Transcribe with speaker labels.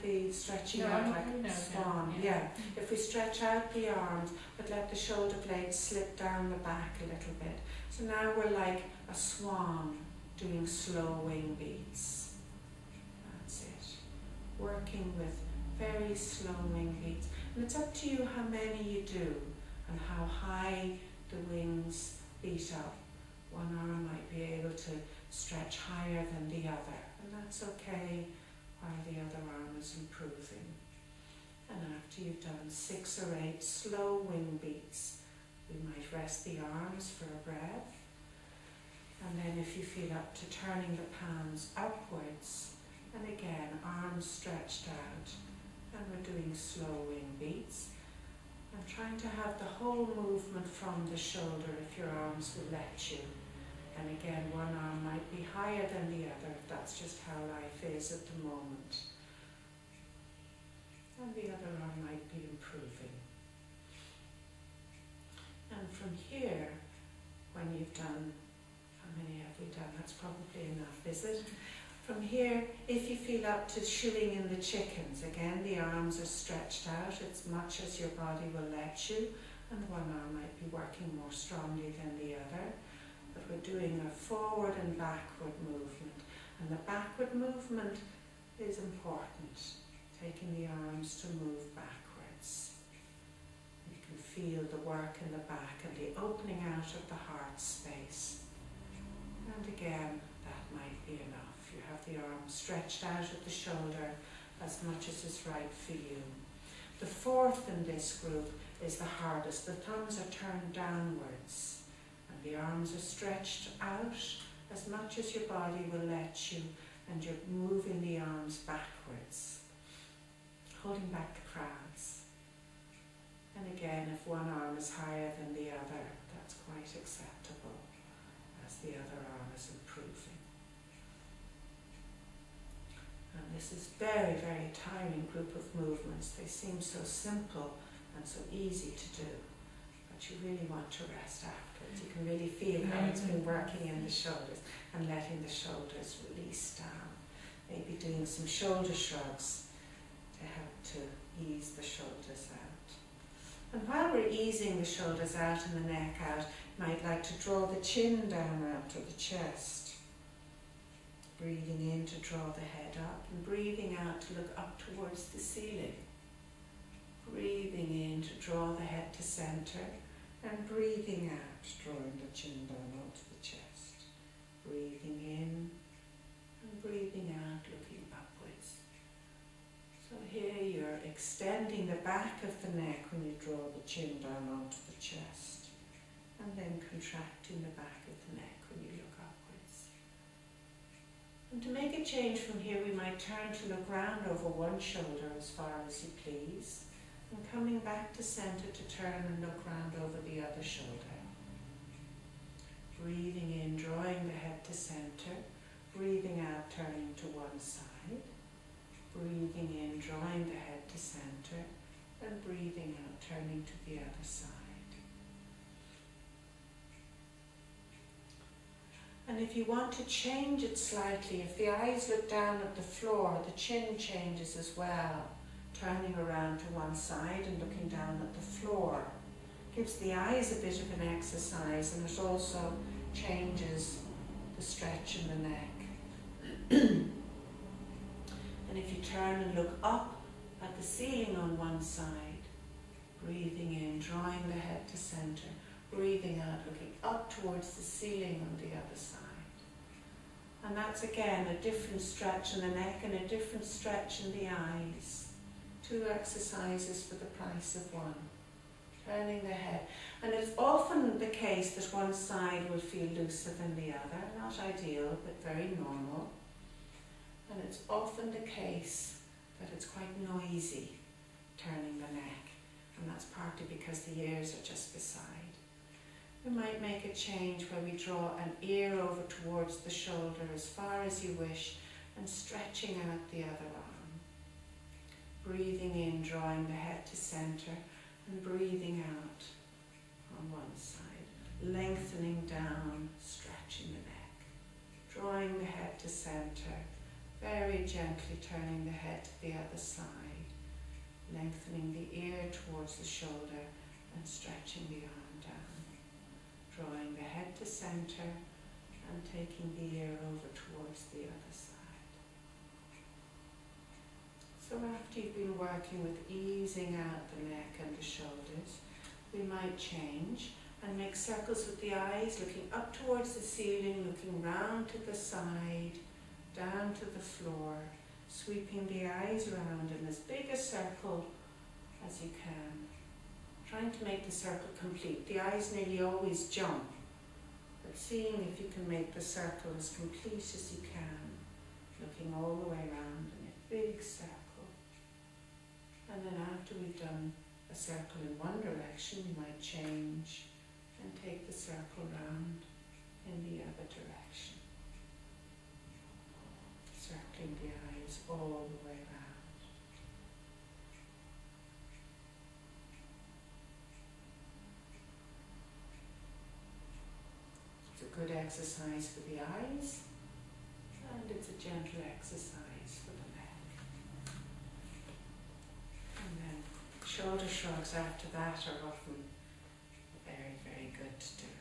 Speaker 1: the stretching out like a swan. Yeah. If we stretch out the arms, but let the shoulder blades slip down the back a little bit. So now we're like a swan doing slow wing beats. That's it. Working with very slow wing beats. And it's up to you how many you do and how high the wings beat up. One arm might be able to stretch higher than the other, and that's okay while the other arm is improving. And after you've done 6 or 8 slow wing beats, we might rest the arms for a breath. And then if you feel up to turning the palms upwards, and again, arms stretched out, and we're doing slow wing beats. And trying to have the whole movement from the shoulder if your arms will let you. And again, one arm might be higher than the other if that's just how life is at the moment. And the other arm might be improving. And from here, when you've done, how many have we done? That's probably enough, is it? From here, if you feel up to shooing in the chickens, again the arms are stretched out as much as your body will let you, and one arm might be working more strongly than the other. But we're doing a forward and backward movement, and the backward movement is important, taking the arms to move backwards. You can feel the work in the back and the opening out of the heart space. And again, that might be enough. You have the arm stretched out at the shoulder as much as is right for you. The fourth in this group is the hardest. The thumbs are turned downwards and the arms are stretched out as much as your body will let you, and you're moving the arms backwards, holding back the crowds. And again, if one arm is higher than the other, that's quite acceptable as the other arm is improving. And this is very, very tiring group of movements. They seem so simple and so easy to do, but you really want to rest afterwards. You can really feel how it's been working in the shoulders and letting the shoulders release down. Maybe doing some shoulder shrugs to help to ease the shoulders out. And while we're easing the shoulders out and the neck out, you might like to draw the chin down out of the chest. Breathing in to draw the head up, and breathing out to look up towards the ceiling. Breathing in to draw the head to center, and breathing out, drawing the chin down onto the chest. Breathing in and breathing out, looking upwards. So here you're extending the back of the neck when you draw the chin down onto the chest, and then contracting the back of the neck when you look upwards. And to make a change from here, we might turn to look round over one shoulder as far as you please, and coming back to center to turn and look round over the other shoulder. Breathing in, drawing the head to center, breathing out, turning to one side, breathing in, drawing the head to center, and breathing out, turning to the other side. And if you want to change it slightly, if the eyes look down at the floor, the chin changes as well, turning around to one side and looking down at the floor. Gives the eyes a bit of an exercise, and it also changes the stretch in the neck. And if you turn and look up at the ceiling on one side, breathing in, drawing the head to center, breathing out, looking up towards the ceiling on the other side. And that's again a different stretch in the neck and a different stretch in the eyes. 2 exercises for the price of 1. Turning the head. And it's often the case that one side will feel looser than the other. Not ideal, but very normal. And it's often the case that it's quite noisy turning the neck. And that's partly because the ears are just beside. We might make a change where we draw an ear over towards the shoulder as far as you wish and stretching out the other arm. Breathing in, drawing the head to center, and breathing out on one side. Lengthening down, stretching the neck. Drawing the head to center, Very gently turning the head to the other side, lengthening the ear towards the shoulder and stretching the arm down. Drawing the head to center and taking the ear over towards the other side. So after you've been working with easing out the neck and the shoulders, we might change and make circles with the eyes, looking up towards the ceiling, looking round to the side, down to the floor, sweeping the eyes around in as big a circle as you can. Trying to make the circle complete. The eyes nearly always jump, but seeing if you can make the circle as complete as you can, looking all the way around in a big circle. And then after we've done a circle in one direction, we might change and take the circle round in the other direction. Circling the eyes all the way around. It's a good exercise for the eyes, and it's a gentle exercise for the neck. And then shoulder shrugs after that are often very, very good to do.